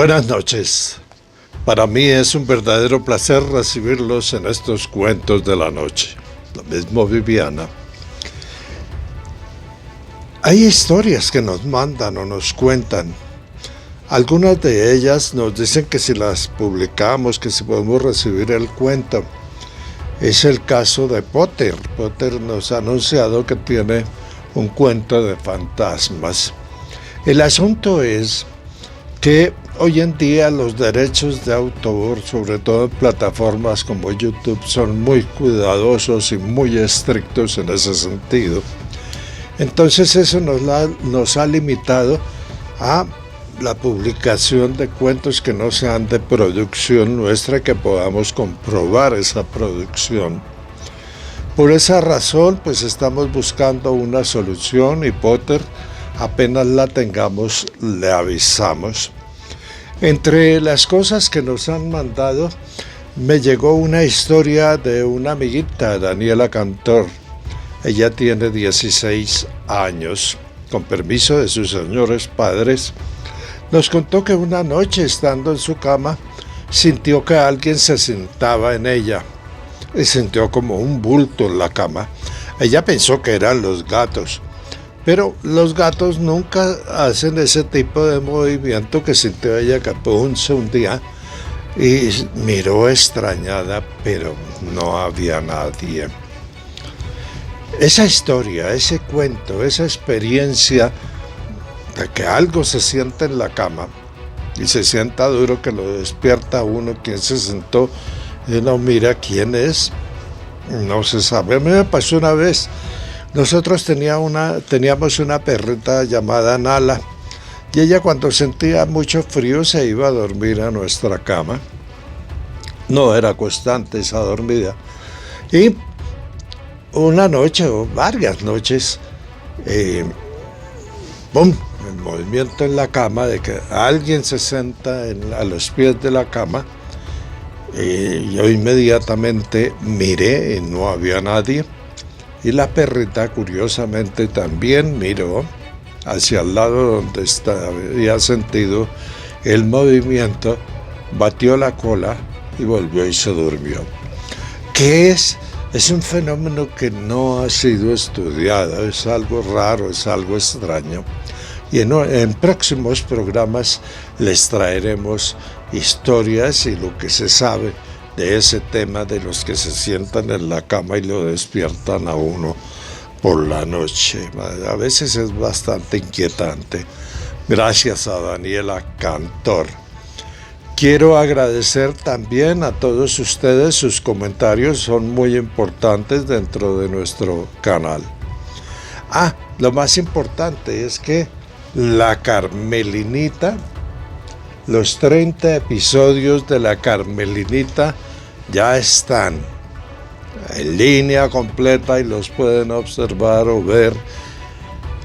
Buenas noches. Para mí es un verdadero placer recibirlos en estos cuentos de la noche. Lo mismo Viviana. Hay historias que nos mandan o nos cuentan. Algunas de ellas nos dicen que si las publicamos, que si podemos recibir el cuento. Es el caso de Potter. Potter nos ha anunciado que tiene un cuento de fantasmas. El asunto es que hoy en día los derechos de autor, sobre todo en plataformas como YouTube, son muy cuidadosos y muy estrictos en ese sentido. Entonces eso nos ha limitado a la publicación de cuentos que no sean de producción nuestra, que podamos comprobar esa producción. Por esa razón, pues estamos buscando una solución y Potter, apenas la tengamos, le avisamos. Entre las cosas que nos han mandado, me llegó una historia de una amiguita, Daniela Cantor. Ella tiene 16 años. Con permiso de sus señores padres, nos contó que una noche, estando en su cama, sintió que alguien se sentaba en ella y sintió como un bulto en la cama. Ella pensó que eran los gatos, pero los gatos nunca hacen ese tipo de movimiento que sintió ella, que punse un día y miró extrañada, pero no había nadie. Esa historia, ese cuento, esa experiencia de que algo se sienta en la cama y se sienta duro, que lo despierta a uno, quien se sentó, y uno mira quién es, no se sabe. A mí me pasó una vez. Nosotros teníamos una perrita llamada Nala, y ella, cuando sentía mucho frío, se iba a dormir a nuestra cama. No era constante esa dormida. Y una noche o varias noches, ¡pum!, el movimiento en la cama, de que alguien se sienta a los pies de la cama. Yo inmediatamente miré y no había nadie. Y la perrita, curiosamente, también miró hacia el lado donde había sentido el movimiento, batió la cola y volvió y se durmió. ¿Qué es? Es un fenómeno que no ha sido estudiado, es algo raro, es algo extraño. Y en próximos programas les traeremos historias y lo que se sabe de ese tema, de los que se sientan en la cama y lo despiertan a uno por la noche. A veces es bastante inquietante. Gracias a Daniela Cantor. Quiero agradecer también a todos ustedes. Sus comentarios son muy importantes dentro de nuestro canal. Lo más importante es que La Carmelinita, los 30 episodios de La Carmelinita ya están en línea completa y los pueden observar o ver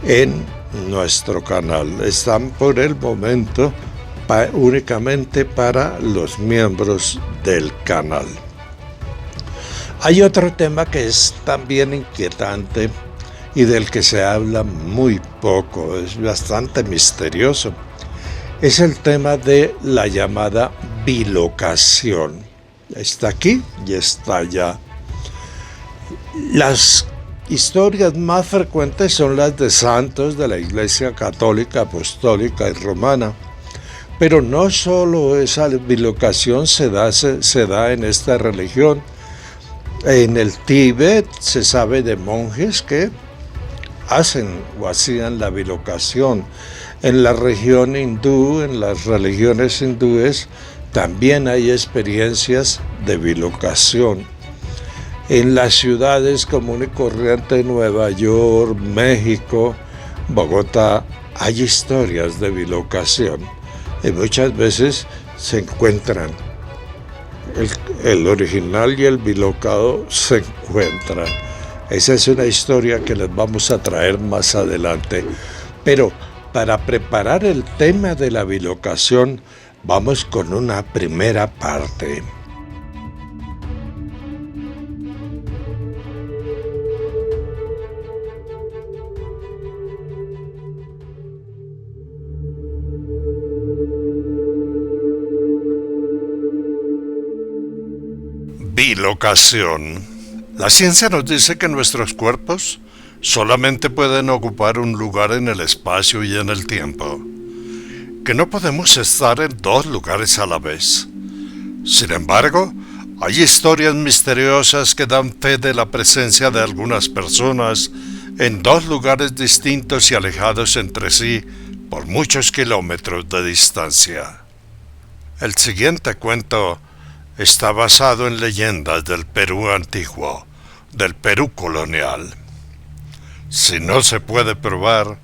en nuestro canal. Están por el momento únicamente para los miembros del canal. Hay otro tema que es también inquietante y del que se habla muy poco, es bastante misterioso. Es el tema de la llamada bilocación. Está aquí y está allá. Las historias más frecuentes son las de santos de la Iglesia Católica, Apostólica y Romana. Pero no solo esa bilocación se da en esta religión. En el Tíbet se sabe de monjes que hacen o hacían la bilocación. En la región hindú, en las religiones hindúes, también hay experiencias de bilocación. En las ciudades común y corriente, Nueva York, México, Bogotá, hay historias de bilocación. Y muchas veces se encuentran. El original y el bilocado se encuentran. Esa es una historia que les vamos a traer más adelante. Pero para preparar el tema de la bilocación, vamos con una primera parte. Bilocación. La ciencia nos dice que nuestros cuerpos solamente pueden ocupar un lugar en el espacio y en el tiempo, que no podemos estar en dos lugares a la vez. Sin embargo, hay historias misteriosas que dan fe de la presencia de algunas personas en dos lugares distintos y alejados entre sí por muchos kilómetros de distancia. El siguiente cuento está basado en leyendas del Perú antiguo, del Perú colonial. Si no se puede probar,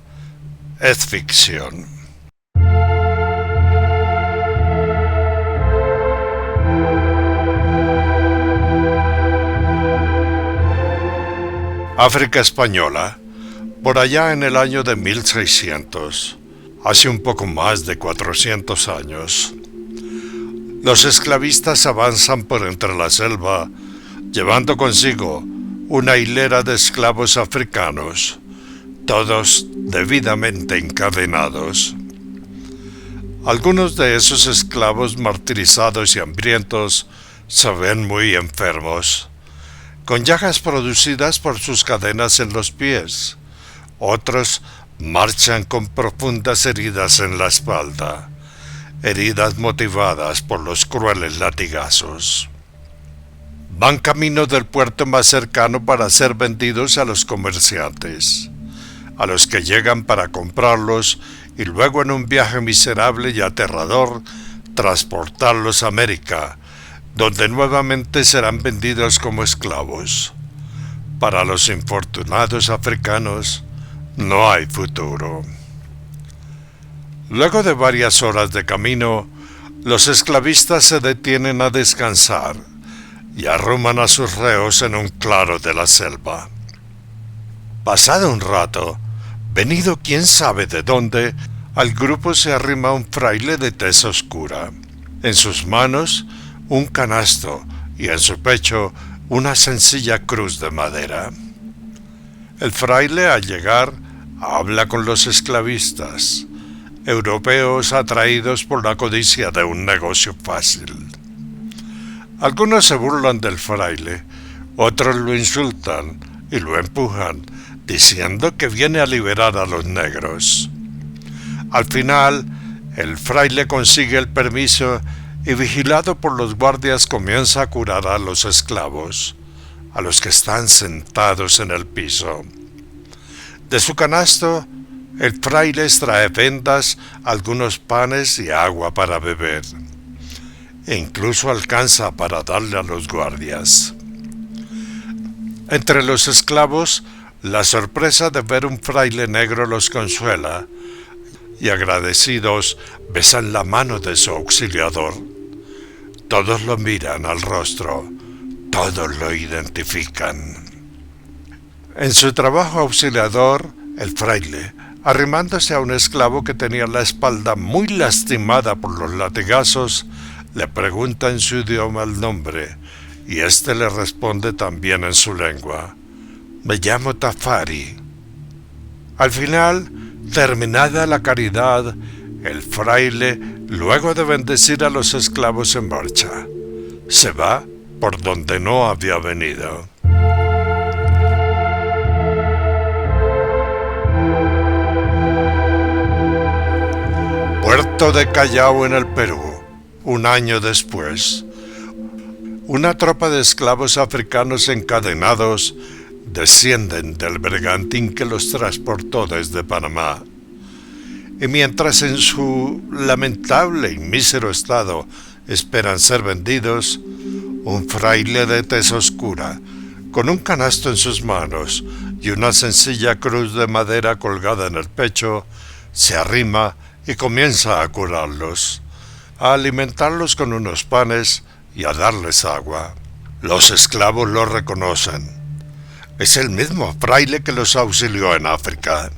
es ficción. África española, por allá en el año de 1600, hace un poco más de 400 años. Los esclavistas avanzan por entre la selva, llevando consigo una hilera de esclavos africanos, todos debidamente encadenados. Algunos de esos esclavos martirizados y hambrientos se ven muy enfermos, con llagas producidas por sus cadenas en los pies. Otros marchan con profundas heridas en la espalda, heridas motivadas por los crueles latigazos. Van camino del puerto más cercano para ser vendidos a los comerciantes, a los que llegan para comprarlos y luego en un viaje miserable y aterrador transportarlos a América, donde nuevamente serán vendidos como esclavos. Para los infortunados africanos no hay futuro. Luego de varias horas de camino, los esclavistas se detienen a descansar y arruman a sus reos en un claro de la selva. Pasado un rato, venido quién sabe de dónde, al grupo se arrima un fraile de tez oscura. En sus manos, un canasto y en su pecho una sencilla cruz de madera. El fraile, al llegar, habla con los esclavistas, europeos atraídos por la codicia de un negocio fácil. Algunos se burlan del fraile, otros lo insultan y lo empujan, diciendo que viene a liberar a los negros. Al final, el fraile consigue el permiso y, vigilado por los guardias, comienza a curar a los esclavos, a los que están sentados en el piso. De su canasto, el fraile extrae vendas, algunos panes y agua para beber. E incluso alcanza para darle a los guardias. Entre los esclavos, la sorpresa de ver un fraile negro los consuela, y agradecidos besan la mano de su auxiliador. Todos lo miran al rostro, todos lo identifican. En su trabajo auxiliador, el fraile, arrimándose a un esclavo que tenía la espalda muy lastimada por los latigazos, le pregunta en su idioma el nombre, y éste le responde también en su lengua: «Me llamo Tafari». Al final, terminada la caridad, el fraile, luego de bendecir a los esclavos, se marcha. Se va por donde no había venido. Puerto de Callao, en el Perú, un año después. Una tropa de esclavos africanos encadenados descienden del bergantín que los transportó desde Panamá. Y mientras en su lamentable y mísero estado esperan ser vendidos, un fraile de tez oscura, con un canasto en sus manos y una sencilla cruz de madera colgada en el pecho, se arrima y comienza a curarlos, a alimentarlos con unos panes y a darles agua. Los esclavos lo reconocen. Es el mismo fraile que los auxilió en África.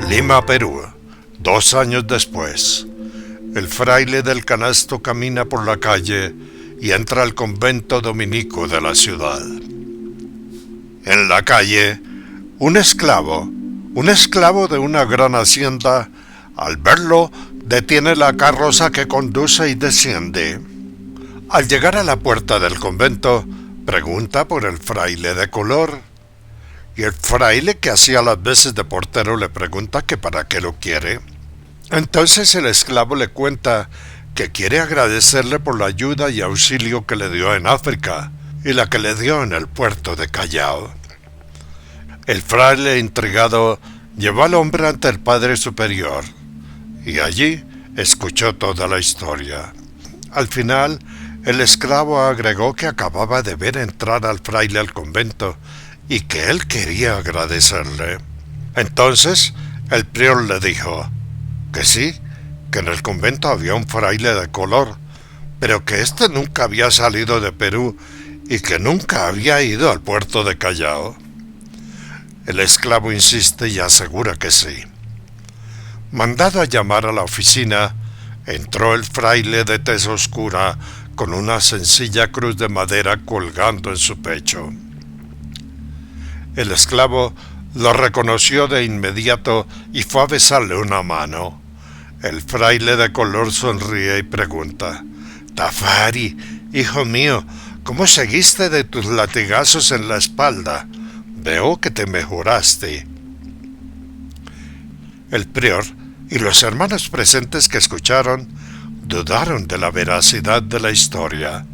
Lima, Perú, 2 años después. El fraile del canasto camina por la calle y entra al convento dominico de la ciudad. En la calle, un esclavo, Un esclavo de una gran hacienda, al verlo, detiene la carroza que conduce y desciende. Al llegar a la puerta del convento, pregunta por el fraile de color. Y el fraile, que hacía las veces de portero, le pregunta que para qué lo quiere. Entonces el esclavo le cuenta que quiere agradecerle por la ayuda y auxilio que le dio en África y la que le dio en el puerto de Callao. El fraile, intrigado, llevó al hombre ante el Padre Superior y allí escuchó toda la historia. Al final, el esclavo agregó que acababa de ver entrar al fraile al convento y que él quería agradecerle. Entonces, el prior le dijo que sí, que en el convento había un fraile de color, pero que éste nunca había salido de Perú y que nunca había ido al puerto de Callao. El esclavo insiste y asegura que sí. Mandado a llamar a la oficina, entró el fraile de tez oscura con una sencilla cruz de madera colgando en su pecho. El esclavo lo reconoció de inmediato y fue a besarle una mano. El fraile de color sonríe y pregunta: «Tafari, hijo mío, ¿cómo seguiste de tus latigazos en la espalda? Veo que te mejoraste». El prior y los hermanos presentes que escucharon dudaron de la veracidad de la historia.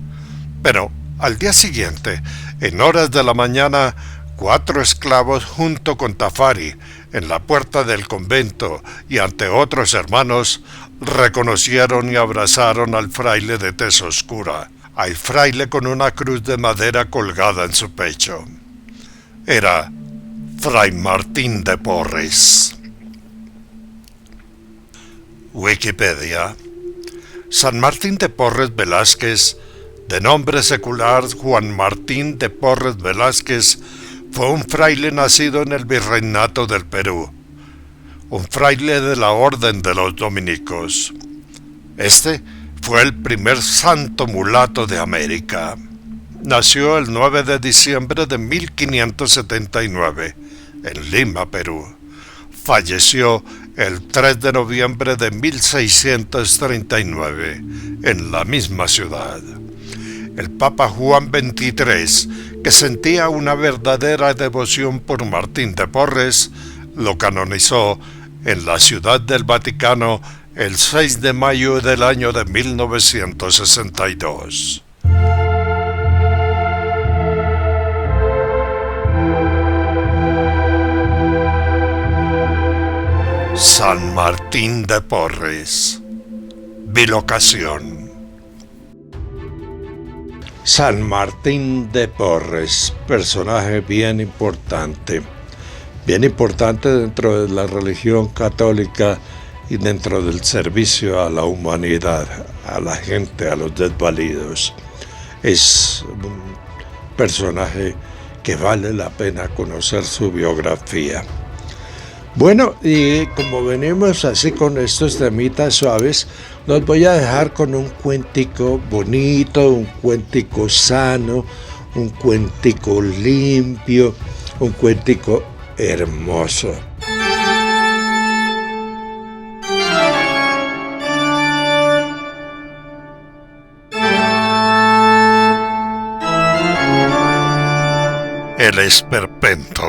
Pero al día siguiente, en horas de la mañana, 4 esclavos junto con Tafari en la puerta del convento y ante otros hermanos reconocieron y abrazaron al fraile de tez oscura, al fraile con una cruz de madera colgada en su pecho. Era Fray Martín de Porres. Wikipedia. San Martín de Porres Velázquez, de nombre secular Juan Martín de Porres Velázquez, fue un fraile nacido en el Virreinato del Perú, un fraile de la Orden de los Dominicos. Este fue el primer santo mulato de América. Nació el 9 de diciembre de 1579, en Lima, Perú. Falleció el 3 de noviembre de 1639, en la misma ciudad. El Papa Juan XXIII, que sentía una verdadera devoción por Martín de Porres, lo canonizó en la Ciudad del Vaticano el 6 de mayo del año de 1962. San Martín de Porres. Bilocación. San Martín de Porres, personaje bien importante dentro de la religión católica y dentro del servicio a la humanidad, a la gente, a los desvalidos. Es un personaje que vale la pena conocer su biografía. Bueno, y como venimos así con estos temitas suaves, los voy a dejar con un cuentico bonito, un cuentico sano, un cuentico limpio, un cuentico hermoso. El esperpento.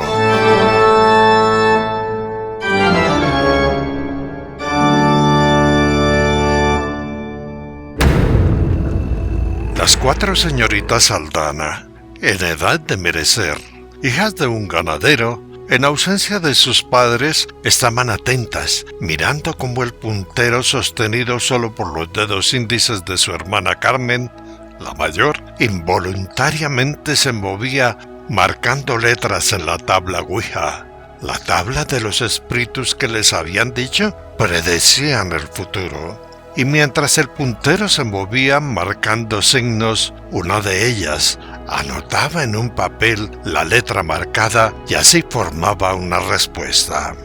Las 4 señoritas Aldana, en edad de merecer, hijas de un ganadero, en ausencia de sus padres, estaban atentas, mirando cómo el puntero, sostenido solo por los dedos índices de su hermana Carmen, la mayor, involuntariamente se movía, marcando letras en la tabla Ouija. La tabla de los espíritus que les habían dicho predecían el futuro. Y mientras el puntero se movía marcando signos, una de ellas anotaba en un papel la letra marcada y así formaba una respuesta.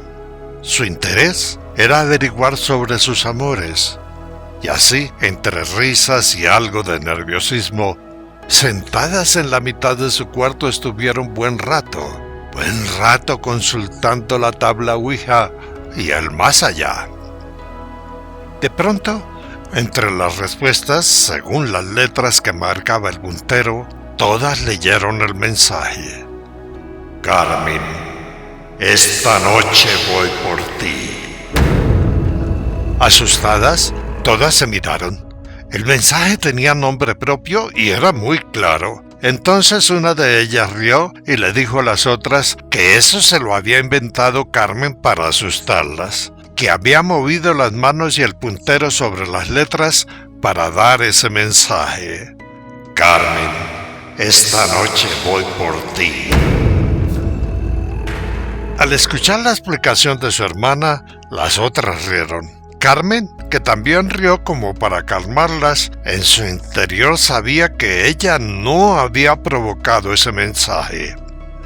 Su interés era averiguar sobre sus amores, y así, entre risas y algo de nerviosismo, sentadas en la mitad de su cuarto estuvieron buen rato, buen rato consultando la tabla Ouija y el más allá. De pronto, entre las respuestas, según las letras que marcaba el puntero, todas leyeron el mensaje. Carmen, esta noche voy por ti. Asustadas, todas se miraron. El mensaje tenía nombre propio y era muy claro. Entonces una de ellas rió y le dijo a las otras que eso se lo había inventado Carmen para asustarlas, que había movido las manos y el puntero sobre las letras para dar ese mensaje. Carmen, esta noche voy por ti. Al escuchar la explicación de su hermana, las otras rieron. Carmen, que también rió como para calmarlas, en su interior sabía que ella no había provocado ese mensaje.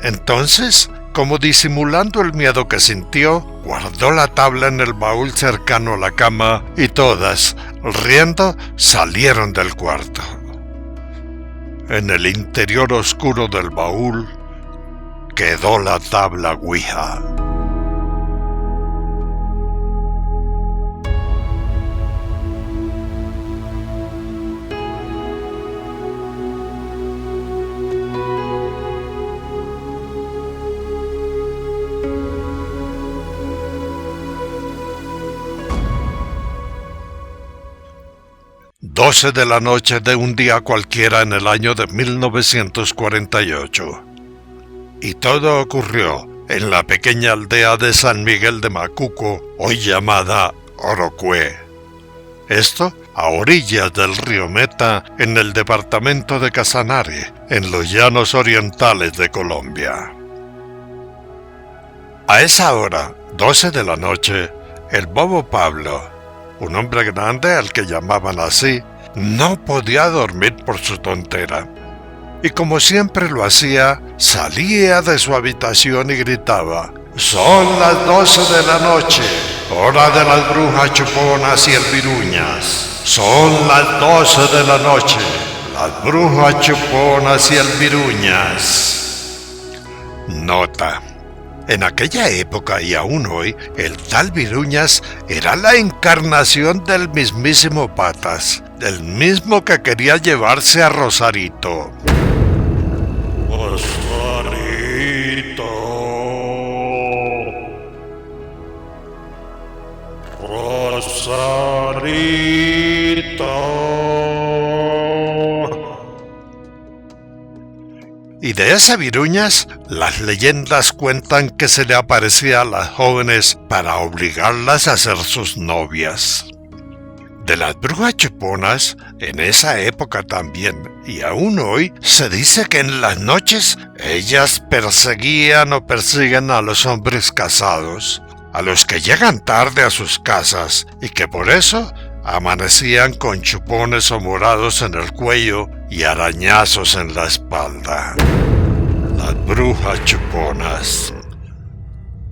Entonces, como disimulando el miedo que sintió, guardó la tabla en el baúl cercano a la cama y todas, riendo, salieron del cuarto. En el interior oscuro del baúl quedó la tabla Ouija. Doce de la noche de un día cualquiera en el año de 1948. Y todo ocurrió en la pequeña aldea de San Miguel de Macuco, hoy llamada Orocué. Esto a orillas del río Meta, en el departamento de Casanare, en los llanos orientales de Colombia. A esa hora, 12 de la noche, el bobo Pablo, un hombre grande al que llamaban así, no podía dormir por su tontera. Y como siempre lo hacía, salía de su habitación y gritaba: «Son las 12 de la noche, hora de las brujas chuponas y elviruñas. Son las 12 de la noche, las brujas chuponas y elviruñas». Nota: en aquella época y aún hoy, el tal Viruñas era la encarnación del mismísimo Patas, el mismo que quería llevarse a Rosarito. Rosarito, Rosarito. Y de ese Viruñas, las leyendas cuentan que se le aparecía a las jóvenes para obligarlas a ser sus novias. De las brujas chuponas, en esa época también, y aún hoy, se dice que en las noches ellas perseguían o persiguen a los hombres casados, a los que llegan tarde a sus casas, y que por eso amanecían con chupones o morados en el cuello y arañazos en la espalda. Las brujas chuponas.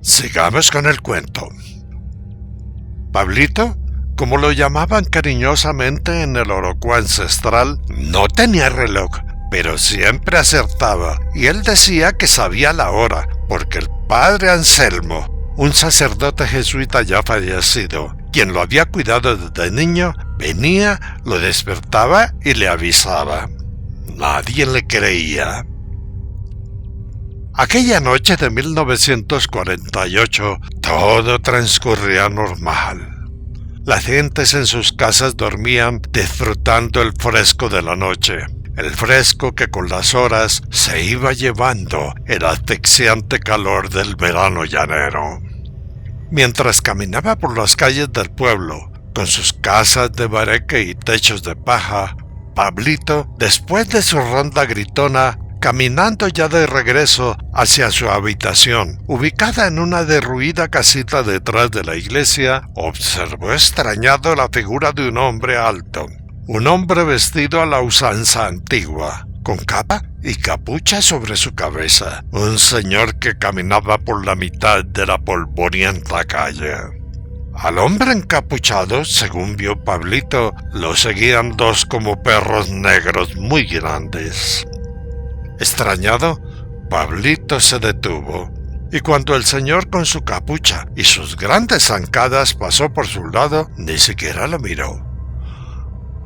Sigamos con el cuento. Pablito, como lo llamaban cariñosamente en el Orocué ancestral, no tenía reloj, pero siempre acertaba, y él decía que sabía la hora, porque el padre Anselmo, un sacerdote jesuita ya fallecido, quien lo había cuidado desde niño, venía, lo despertaba y le avisaba. Nadie le creía. Aquella noche de 1948, todo transcurría normal. Las gentes en sus casas dormían disfrutando el fresco de la noche, el fresco que con las horas se iba llevando el asfixiante calor del verano llanero. Mientras caminaba por las calles del pueblo, con sus casas de bareque y techos de paja, Pablito, después de su ronda gritona, caminando ya de regreso hacia su habitación, ubicada en una derruida casita detrás de la iglesia, observó extrañado la figura de un hombre alto, un hombre vestido a la usanza antigua, con capa y capucha sobre su cabeza, un señor que caminaba por la mitad de la polvorienta calle. Al hombre encapuchado, según vio Pablito, lo seguían dos como perros negros muy grandes. Extrañado, Pablito se detuvo y cuando el señor con su capucha y sus grandes zancadas pasó por su lado, ni siquiera lo miró.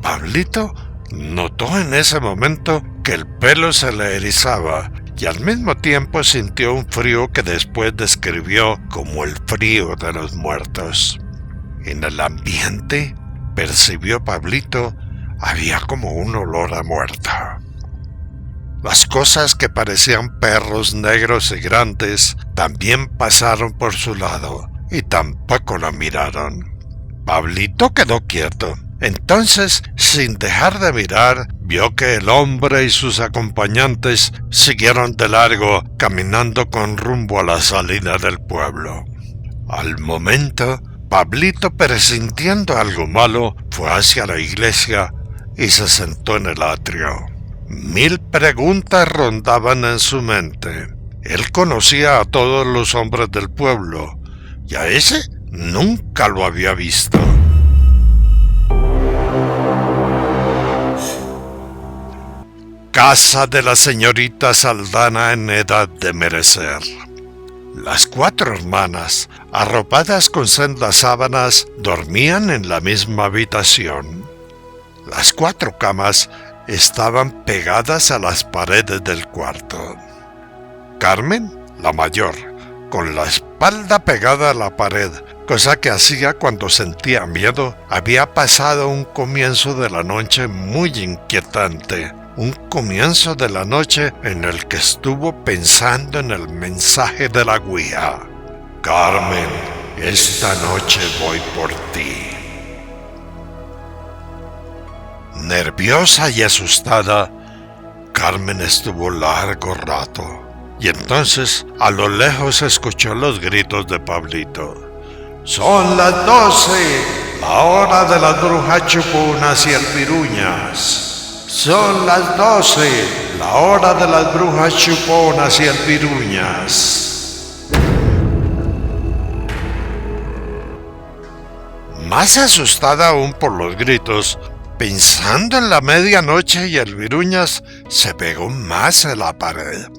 Pablito notó en ese momento que el pelo se le erizaba y al mismo tiempo sintió un frío que después describió como el frío de los muertos. En el ambiente, percibió Pablito, había como un olor a muerta. Las cosas que parecían perros negros y grandes también pasaron por su lado y tampoco la miraron. Pablito quedó quieto. Entonces, sin dejar de mirar, vio que el hombre y sus acompañantes siguieron de largo, caminando con rumbo a la salida del pueblo. Al momento, Pablito, presintiendo algo malo, fue hacia la iglesia y se sentó en el atrio. 1000 preguntas rondaban en su mente. Él conocía a todos los hombres del pueblo, y a ese nunca lo había visto. Casa de la señorita Saldaña en edad de merecer. Las 4 hermanas, arropadas con sendas sábanas, dormían en la misma habitación. Las 4 camas estaban pegadas a las paredes del cuarto. Carmen, la mayor, con la espalda pegada a la pared, cosa que hacía cuando sentía miedo, había pasado un comienzo de la noche muy inquietante. Un comienzo de la noche en el que estuvo pensando en el mensaje de la Ouija. Carmen, esta noche voy por ti. Nerviosa y asustada, Carmen estuvo largo rato, y entonces a lo lejos escuchó los gritos de Pablito. Son las 12, la hora de las brujas chuponas y alpiruñas. Son las 12, la hora de las brujas chuponas y alpiruñas. Más asustada aún por los gritos, pensando en la medianoche y alpiruñas, se pegó más a la pared.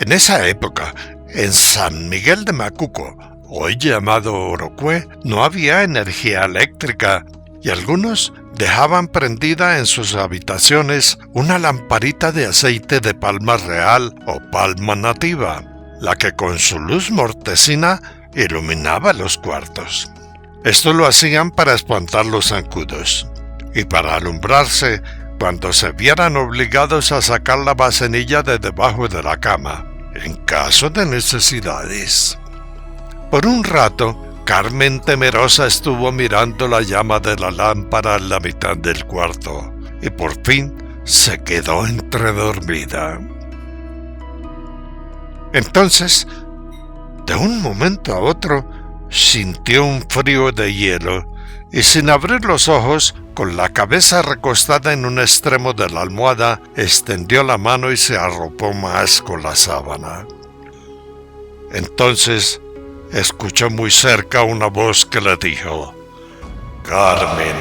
En esa época, en San Miguel de Macuco, hoy llamado Orocue, no había energía eléctrica y algunos dejaban prendida en sus habitaciones una lamparita de aceite de palma real o palma nativa, la que con su luz mortecina iluminaba los cuartos. Esto lo hacían para espantar los zancudos y para alumbrarse cuando se vieran obligados a sacar la vasenilla de debajo de la cama, en caso de necesidades. Por un rato, Carmen temerosa estuvo mirando la llama de la lámpara en la mitad del cuarto y por fin se quedó entredormida. Entonces, de un momento a otro, sintió un frío de hielo y sin abrir los ojos, con la cabeza recostada en un extremo de la almohada, extendió la mano y se arropó más con la sábana. Entonces, escuchó muy cerca una voz que le dijo: Carmen,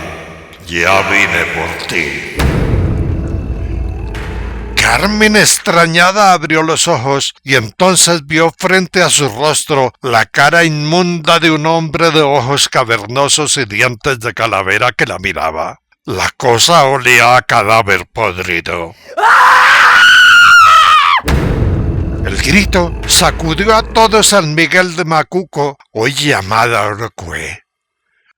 ya vine por ti. Carmen, extrañada, abrió los ojos y entonces vio frente a su rostro la cara inmunda de un hombre de ojos cavernosos y dientes de calavera que la miraba. La cosa olía a cadáver podrido. El grito sacudió a todo San Miguel de Macuco, hoy llamada Orocue.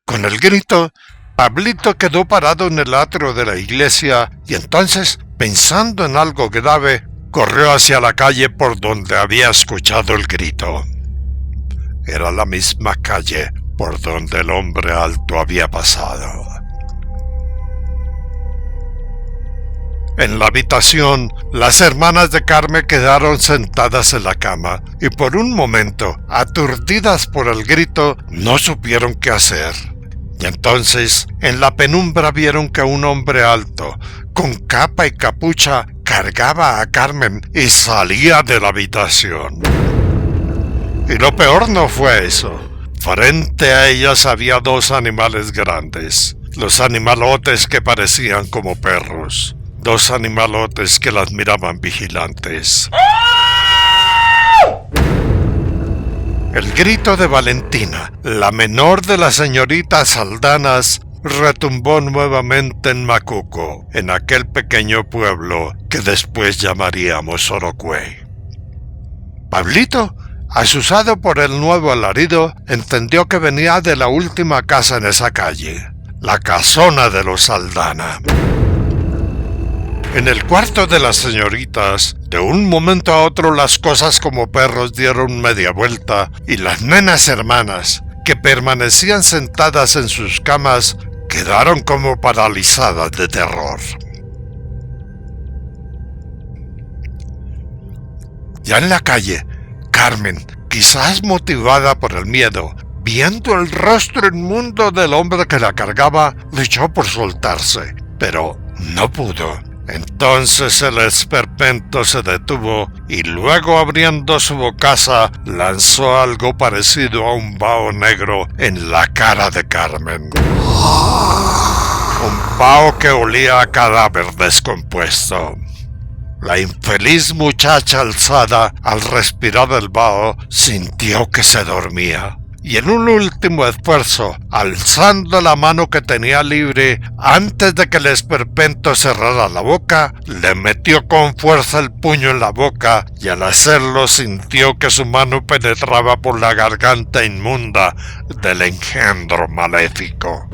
Con el grito, Pablito quedó parado en el atrio de la iglesia y entonces, pensando en algo grave, corrió hacia la calle por donde había escuchado el grito. Era la misma calle por donde el hombre alto había pasado. En la habitación, las hermanas de Carmen quedaron sentadas en la cama y por un momento, aturdidas por el grito, no supieron qué hacer. Y entonces, en la penumbra vieron que un hombre alto, con capa y capucha, cargaba a Carmen y salía de la habitación. Y lo peor no fue eso. Frente a ellas había 2 animales grandes, los animalotes que parecían como perros. 2 animalotes que las miraban vigilantes. El grito de Valentina, la menor de las señoritas Saldanas, retumbó nuevamente en Macuco, en aquel pequeño pueblo que después llamaríamos Orocué. Pablito, asusado por el nuevo alarido, entendió que venía de la última casa en esa calle, la casona de los Saldana. En el cuarto de las señoritas, de un momento a otro las cosas como perros dieron media vuelta y las nenas hermanas, que permanecían sentadas en sus camas, quedaron como paralizadas de terror. Ya en la calle, Carmen, quizás motivada por el miedo, viendo el rostro inmundo del hombre que la cargaba, luchó por soltarse, pero no pudo. Entonces el esperpento se detuvo y luego, abriendo su bocaza, lanzó algo parecido a un vaho negro en la cara de Carmen. Un vaho que olía a cadáver descompuesto. La infeliz muchacha alzada, al respirar el vaho, sintió que se dormía. Y en un último esfuerzo, alzando la mano que tenía libre, antes de que el esperpento cerrara la boca, le metió con fuerza el puño en la boca y al hacerlo sintió que su mano penetraba por la garganta inmunda del engendro maléfico.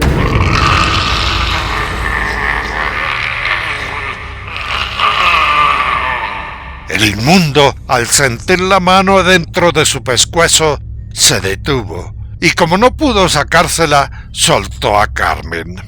El inmundo, al sentir la mano dentro de su pescuezo, se detuvo, y como no pudo sacársela, soltó a Carmen.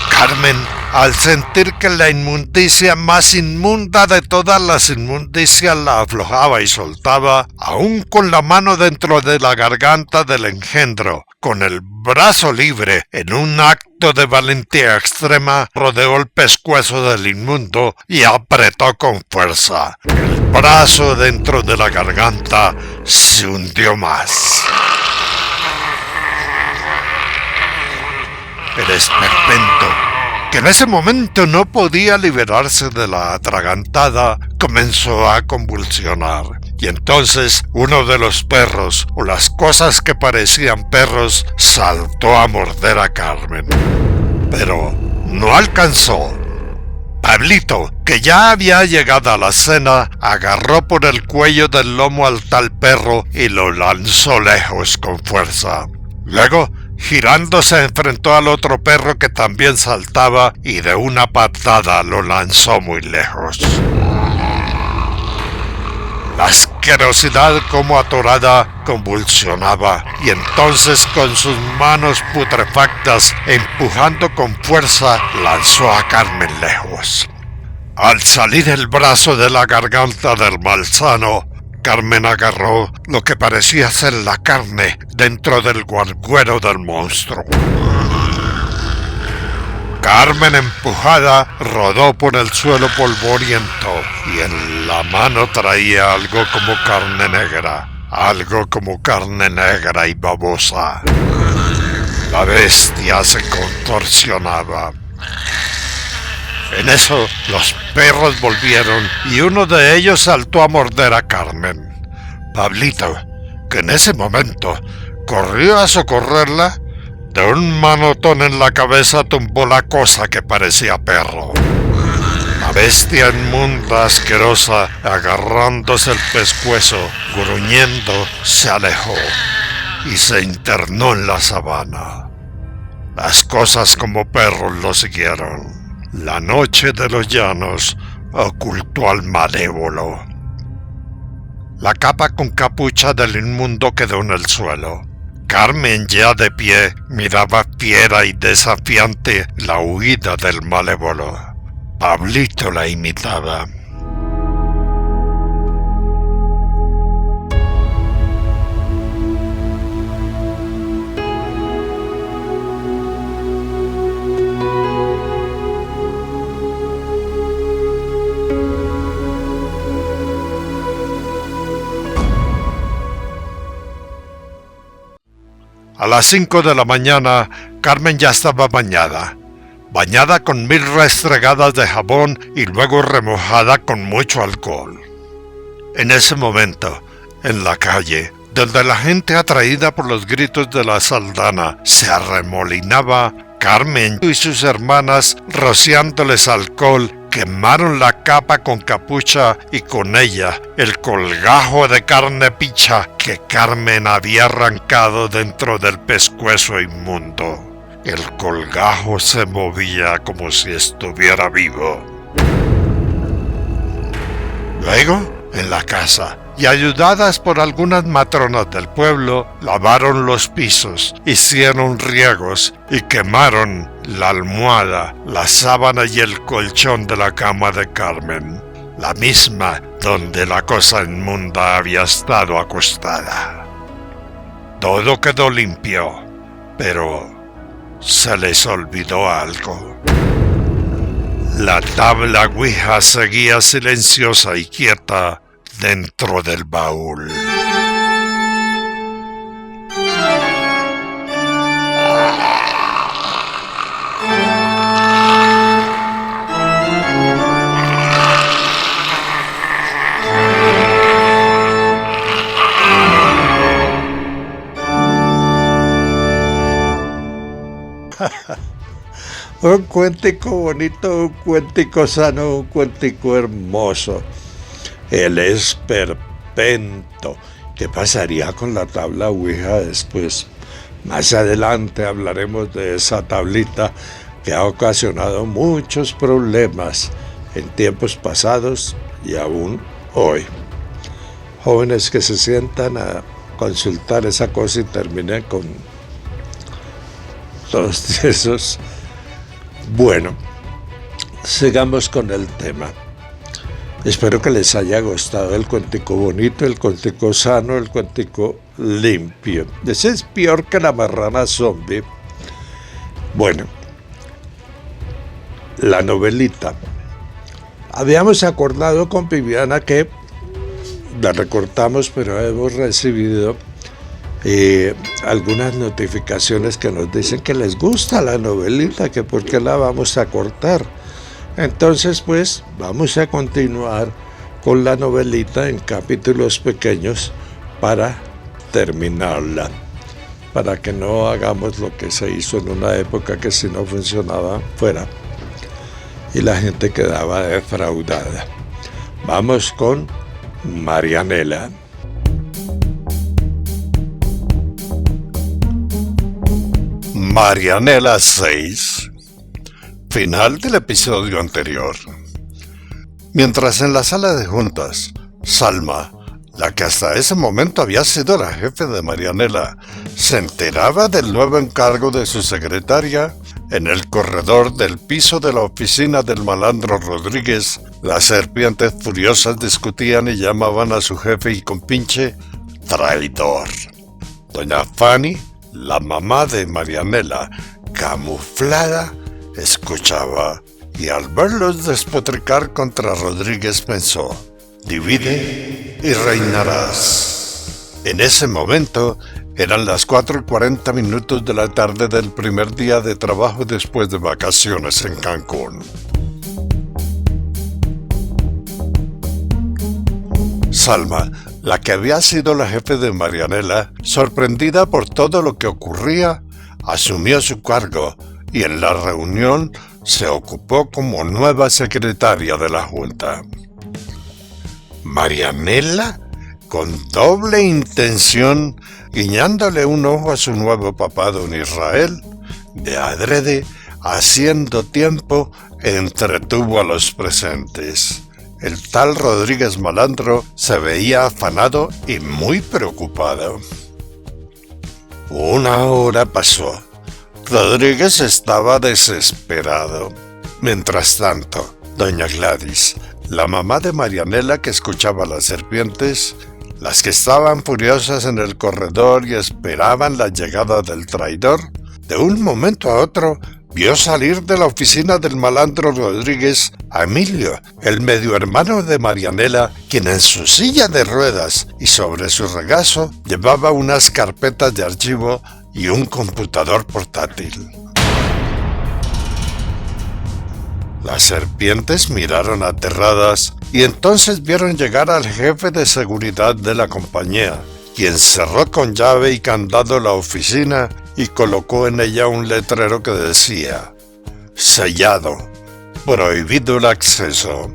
Carmen, al sentir que la inmundicia más inmunda de todas las inmundicias la aflojaba y soltaba, aún con la mano dentro de la garganta del engendro, con el brazo libre, en un acto de valentía extrema, rodeó el pescuezo del inmundo y apretó con fuerza. El brazo dentro de la garganta se hundió más. El esperpento, que en ese momento no podía liberarse de la atragantada, comenzó a convulsionar. Y entonces uno de los perros, o las cosas que parecían perros, saltó a morder a Carmen. Pero no alcanzó. Pablito, que ya había llegado a la cena, agarró por el cuello del lomo al tal perro y lo lanzó lejos con fuerza. Luego, girándose, enfrentó al otro perro que también saltaba y de una patada lo lanzó muy lejos. La asquerosidad, como atorada, convulsionaba, y entonces con sus manos putrefactas, empujando con fuerza, lanzó a Carmen lejos. Al salir el brazo de la garganta del malsano, Carmen agarró lo que parecía ser la carne dentro del guarguero del monstruo. Carmen, empujada, rodó por el suelo polvoriento y en la mano traía algo como carne negra y babosa. La bestia se contorsionaba. En eso, los perros volvieron y uno de ellos saltó a morder a Carmen. Pablito, que en ese momento corrió a socorrerla, de un manotón en la cabeza tumbó la cosa que parecía perro. La bestia inmunda, asquerosa, agarrándose el pescuezo, gruñendo, se alejó y se internó en la sabana. Las cosas como perros lo siguieron. La noche de los llanos ocultó al malévolo. La capa con capucha del inmundo quedó en el suelo. Carmen, ya de pie, miraba fiera y desafiante la huida del malévolo. Pablito la imitaba. A las 5 de la mañana, Carmen ya estaba bañada con 1000 restregadas de jabón y luego remojada con mucho alcohol. En ese momento, en la calle, donde la gente atraída por los gritos de la Saldanha se arremolinaba, Carmen y sus hermanas, rociándoles alcohol, quemaron la capa con capucha y con ella el colgajo de carne picha que Carmen había arrancado dentro del pescuezo inmundo. El colgajo se movía como si estuviera vivo. Luego, en la casa, y ayudadas por algunas matronas del pueblo, lavaron los pisos, hicieron riegos y quemaron la almohada, la sábana y el colchón de la cama de Carmen, la misma donde la cosa inmunda había estado acostada. Todo quedó limpio, pero se les olvidó algo. La tabla Ouija seguía silenciosa y quieta dentro del baúl. Un cuentico bonito, un cuentico sano, un cuentico hermoso. El esperpento. ¿Qué pasaría con la tabla Ouija después? Más adelante hablaremos de esa tablita que ha ocasionado muchos problemas en tiempos pasados y aún hoy. Jóvenes que se sientan a consultar esa cosa y terminen con todos esos. Bueno, sigamos con el tema. Espero que les haya gustado el cuentico bonito, el cuentico sano, el cuentico limpio. Ese es peor que la marrana zombie. Bueno, la novelita. Habíamos acordado con Viviana que la recortamos, pero hemos recibido algunas notificaciones que nos dicen que les gusta la novelita, que por qué la vamos a cortar. Entonces, pues, vamos a continuar con la novelita en capítulos pequeños para terminarla, para que no hagamos lo que se hizo en una época que si no funcionaba fuera y la gente quedaba defraudada. Vamos con Marianela. Marianela 6. Final del episodio anterior. Mientras en la sala de juntas, Salma, la que hasta ese momento había sido la jefe de Marianela, se enteraba del nuevo encargo de su secretaria, en el corredor del piso de la oficina del malandro Rodríguez, las serpientes furiosas discutían y llamaban a su jefe y compinche traidor. Doña Fanny, la mamá de Marianela, camuflada, escuchaba y al verlos despotricar contra Rodríguez pensó: divide y reinarás. En ese momento eran las 4:40 de la tarde del primer día de trabajo después de vacaciones en Cancún. Salma, la que había sido la jefe de Marianela, sorprendida por todo lo que ocurría, asumió su cargo y en la reunión se ocupó como nueva secretaria de la Junta. Marianela, con doble intención, guiñándole un ojo a su nuevo papá don Israel, de adrede, haciendo tiempo, entretuvo a los presentes. El tal Rodríguez Malandro se veía afanado y muy preocupado. Una hora pasó. Rodríguez estaba desesperado. Mientras tanto, doña Gladys, la mamá de Marianela que escuchaba a las serpientes, las que estaban furiosas en el corredor y esperaban la llegada del traidor, de un momento a otro vio salir de la oficina del malandro Rodríguez a Emilio, el medio hermano de Marianela, quien en su silla de ruedas y sobre su regazo llevaba unas carpetas de archivo y un computador portátil. Las serpientes miraron aterradas y entonces vieron llegar al jefe de seguridad de la compañía, quien cerró con llave y candado la oficina y colocó en ella un letrero que decía: sellado, prohibido el acceso.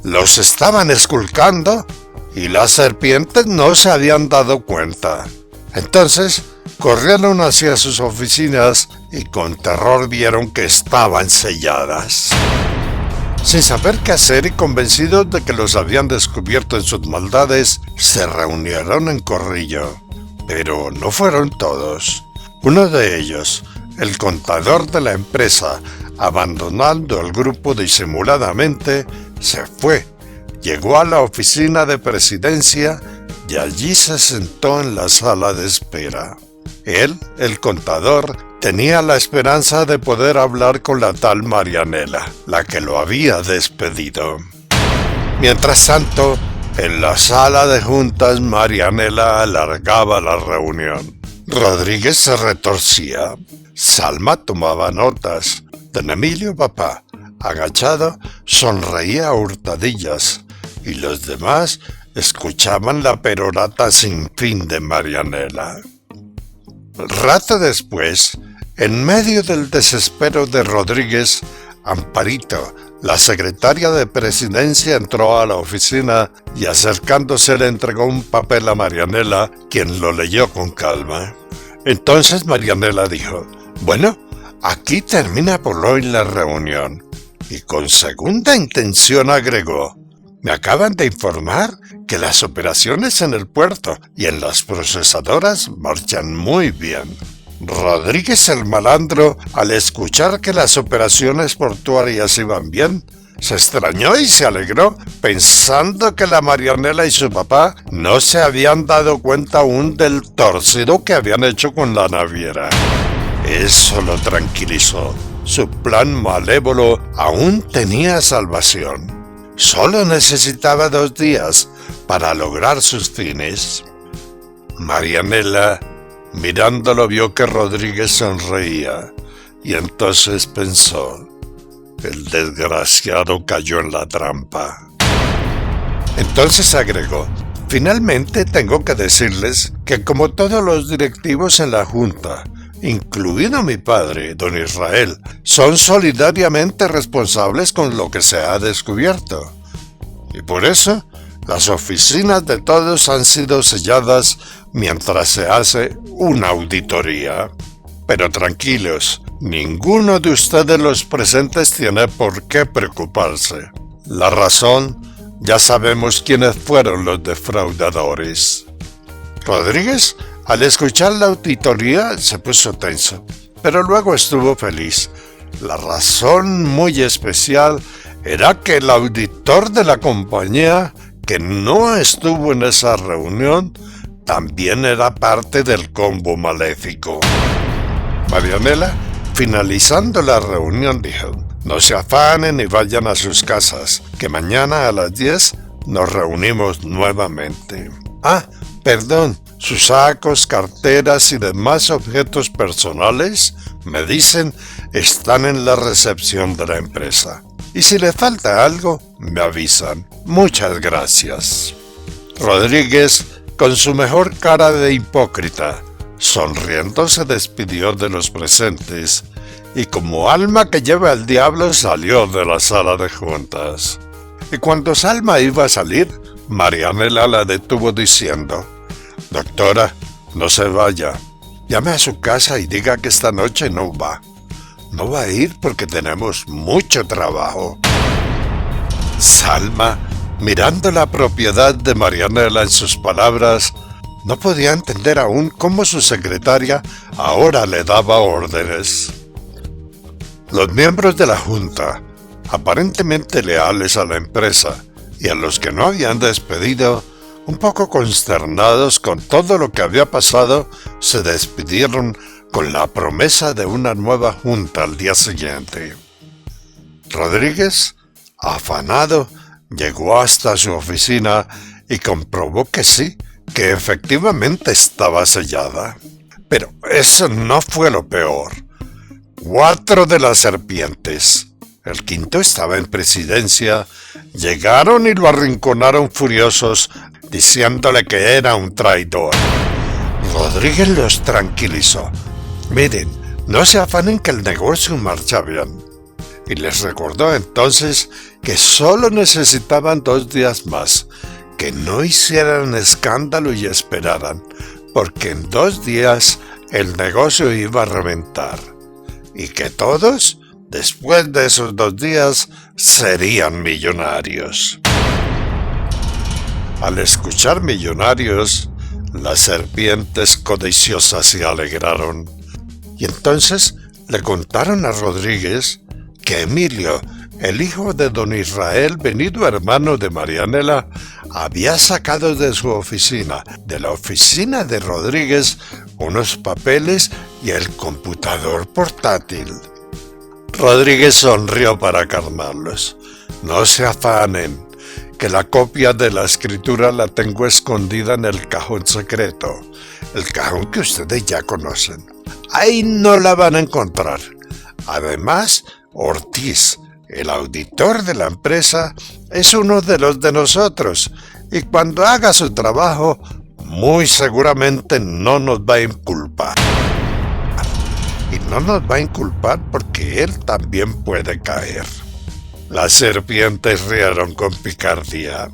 Los estaban esculcando y las serpientes no se habían dado cuenta. Entonces corrieron hacia sus oficinas y con terror vieron que estaban selladas. Sin saber qué hacer y convencidos de que los habían descubierto en sus maldades, se reunieron en corrillo. Pero no fueron todos. Uno de ellos, el contador de la empresa, abandonando el grupo disimuladamente, se fue. Llegó a la oficina de presidencia y allí se sentó en la sala de espera. Él, el contador, tenía la esperanza de poder hablar con la tal Marianela, la que lo había despedido. Mientras tanto, en la sala de juntas, Marianela alargaba la reunión. Rodríguez se retorcía. Salma tomaba notas. Don Emilio, papá, agachado, sonreía a hurtadillas, y los demás escuchaban la perorata sin fin de Marianela. Rato después, en medio del desespero de Rodríguez, Amparito, la secretaria de presidencia, entró a la oficina y acercándose le entregó un papel a Marianela, quien lo leyó con calma. Entonces Marianela dijo: bueno, aquí termina por hoy la reunión. Y con segunda intención agregó: me acaban de informar que las operaciones en el puerto y en las procesadoras marchan muy bien. Rodríguez el malandro, al escuchar que las operaciones portuarias iban bien, se extrañó y se alegró, pensando que la Marianela y su papá no se habían dado cuenta aún del torcido que habían hecho con la naviera. Eso lo tranquilizó. Su plan malévolo aún tenía salvación. Solo necesitaba 2 días para lograr sus fines. Marianela, mirándolo, vio que Rodríguez sonreía y entonces pensó: el desgraciado cayó en la trampa. Entonces agregó: finalmente tengo que decirles que, como todos los directivos en la Junta, incluido mi padre, don Israel, son solidariamente responsables con lo que se ha descubierto. Y por eso, las oficinas de todos han sido selladas mientras se hace una auditoría. Pero tranquilos, ninguno de ustedes los presentes tiene por qué preocuparse. La razón, ya sabemos quiénes fueron los defraudadores. Rodríguez, al escuchar la auditoría, se puso tenso, pero luego estuvo feliz. La razón muy especial era que el auditor de la compañía, que no estuvo en esa reunión, también era parte del combo maléfico. Marianela, finalizando la reunión, dijo: no se afanen y vayan a sus casas, que mañana a las 10 nos reunimos nuevamente. Perdón, sus sacos, carteras y demás objetos personales, me dicen, están en la recepción de la empresa. Y si le falta algo, me avisan. Muchas gracias. Rodríguez, con su mejor cara de hipócrita, sonriendo se despidió de los presentes y como alma que lleva al diablo salió de la sala de juntas. Y cuando Salma iba a salir, Marianela la detuvo diciendo: doctora, no se vaya. Llame a su casa y diga que esta noche no va. No va a ir porque tenemos mucho trabajo. Salma, mirando la propiedad de Marianela en sus palabras, no podía entender aún cómo su secretaria ahora le daba órdenes. Los miembros de la Junta, aparentemente leales a la empresa y a los que no habían despedido, un poco consternados con todo lo que había pasado, se despidieron con la promesa de una nueva junta al día siguiente. Rodríguez, afanado, llegó hasta su oficina y comprobó que sí, que efectivamente estaba sellada. Pero eso no fue lo peor. 4 de las serpientes, el quinto estaba en presidencia, llegaron y lo arrinconaron furiosos, diciéndole que era un traidor. Rodríguez los tranquilizó. Miren, no se afanen que el negocio marcha bien. Y les recordó entonces que solo necesitaban 2 días más, que no hicieran escándalo y esperaran, porque en 2 días el negocio iba a reventar, y que todos, después de esos 2 días, serían millonarios. Al escuchar millonarios, las serpientes codiciosas se alegraron, y entonces le contaron a Rodríguez que Emilio, el hijo de don Israel, venido hermano de Marianela, había sacado de su oficina, de la oficina de Rodríguez, unos papeles y el computador portátil. Rodríguez sonrió para calmarlos. No se afanen, que la copia de la escritura la tengo escondida en el cajón secreto, el cajón que ustedes ya conocen. Ahí no la van a encontrar. Además, Ortiz, el auditor de la empresa, es uno de los de nosotros, y cuando haga su trabajo, muy seguramente no nos va a inculpar. Y no nos va a inculpar porque él también puede caer. Las serpientes rieron con picardía.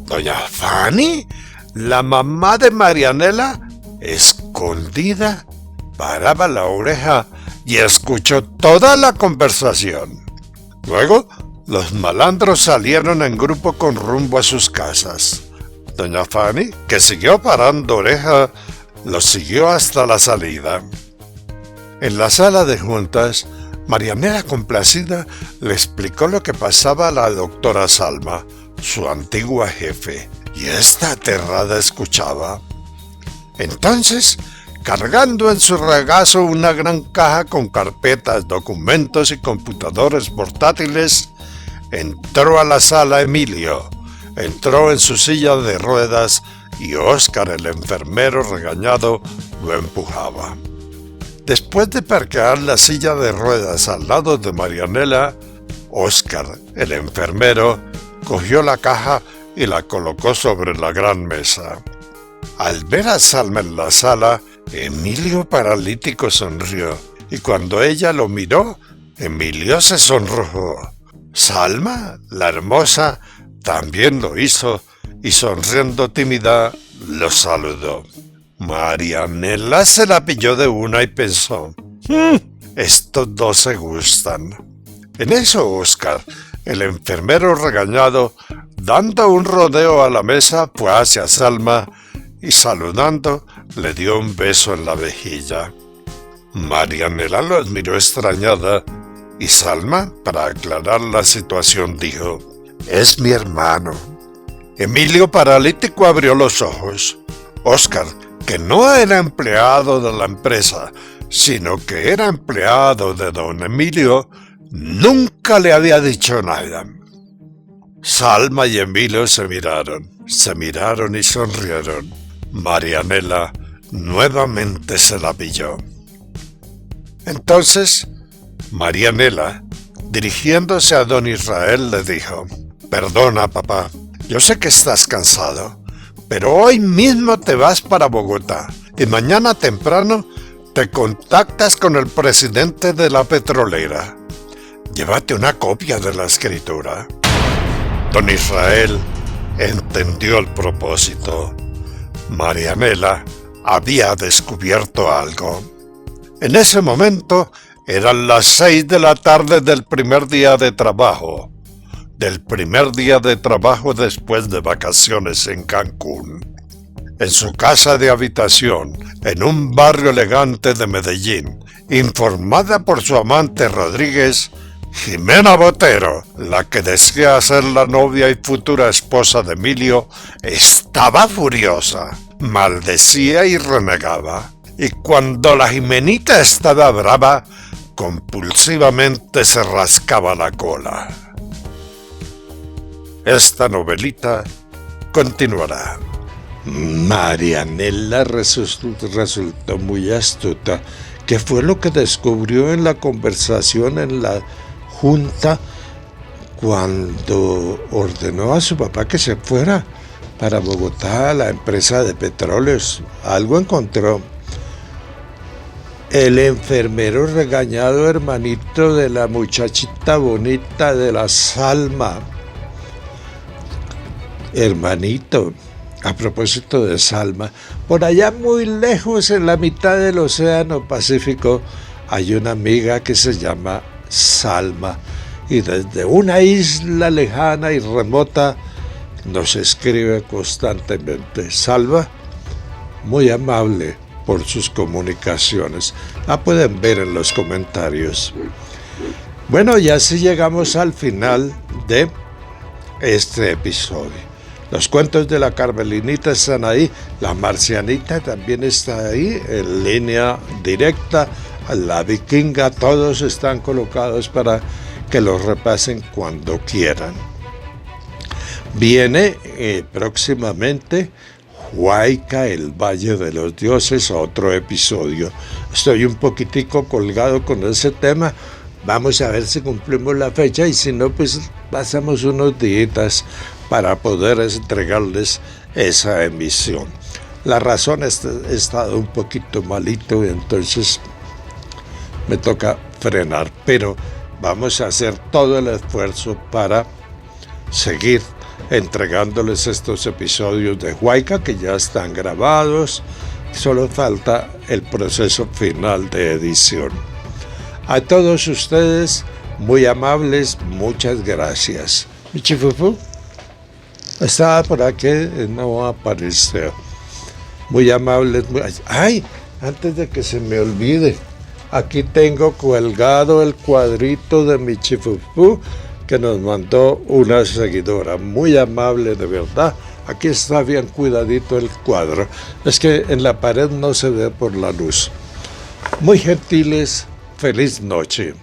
Doña Fanny, la mamá de Marianela, escondida, paraba la oreja y escuchó toda la conversación. Luego, los malandros salieron en grupo con rumbo a sus casas. Doña Fanny, que siguió parando oreja, los siguió hasta la salida. En la sala de juntas, Marianela, complacida, le explicó lo que pasaba a la doctora Salma, su antigua jefe, y esta aterrada escuchaba. Entonces, cargando en su regazo una gran caja con carpetas, documentos y computadores portátiles, entró a la sala Emilio, entró en su silla de ruedas y Óscar, el enfermero regañado, lo empujaba. Después de parquear la silla de ruedas al lado de Marianela, Óscar, el enfermero, cogió la caja y la colocó sobre la gran mesa. Al ver a Salma en la sala, Emilio paralítico sonrió, y cuando ella lo miró, Emilio se sonrojó. Salma, la hermosa, también lo hizo, y sonriendo tímida, lo saludó. Marianela se la pilló de una y pensó, estos dos se gustan. En eso Óscar, el enfermero regañado, dando un rodeo a la mesa, fue hacia Salma y saludando, le dio un beso en la mejilla. Marianela lo admiró extrañada y Salma, para aclarar la situación, dijo, es mi hermano. Emilio paralítico abrió los ojos. Óscar, que no era empleado de la empresa, sino que era empleado de don Emilio, nunca le había dicho nada. Salma y Emilio se miraron y sonrieron. Marianela nuevamente se la pilló. Entonces, Marianela, dirigiéndose a don Israel, le dijo, perdona, papá, yo sé que estás cansado, pero hoy mismo te vas para Bogotá y mañana temprano te contactas con el presidente de la petrolera. Llévate una copia de la escritura. Don Israel entendió el propósito. Marianela había descubierto algo. En ese momento eran las 6 de la tarde del primer día de trabajo. Después de vacaciones en Cancún. En su casa de habitación, en un barrio elegante de Medellín, informada por su amante Rodríguez, Jimena Botero, la que decía ser la novia y futura esposa de Emilio, estaba furiosa, maldecía y renegaba. Y cuando la Jimenita estaba brava, compulsivamente se rascaba la cola. Esta novelita continuará. Marianela resultó muy astuta. ¿Qué fue lo que descubrió en la conversación en la junta cuando ordenó a su papá que se fuera para Bogotá, la empresa de petróleos. Algo encontró. El enfermero regañado, hermanito de la muchachita bonita de la Salma. Hermanito, a propósito de Salma, por allá muy lejos en la mitad del Océano Pacífico hay una amiga que se llama Salma y desde una isla lejana y remota nos escribe constantemente. Salma, muy amable por sus comunicaciones. La pueden ver en los comentarios. Bueno, y así llegamos al final de este episodio. Los cuentos de la Carmelinita están ahí, la Marcianita también está ahí, en línea directa, la Vikinga, todos están colocados para que los repasen cuando quieran. Viene próximamente Huayca, el Valle de los Dioses, otro episodio. Estoy un poquitico colgado con ese tema. Vamos a ver si cumplimos la fecha y si no, pues pasamos unos días para poder entregarles esa emisión. La razón es que he estado un poquito malito y entonces me toca frenar, pero vamos a hacer todo el esfuerzo para seguir entregándoles estos episodios de Huayca que ya están grabados. Solo falta el proceso final de edición. A todos ustedes, muy amables, muchas gracias. Michifufu estaba por aquí, no apareció. Muy amables. ¡Ay! Antes de que se me olvide, aquí tengo colgado el cuadrito de Michifufu que nos mandó una seguidora. Muy amable, de verdad. Aquí está bien cuidadito el cuadro. Es que en la pared no se ve por la luz. Muy gentiles. Feliz noche.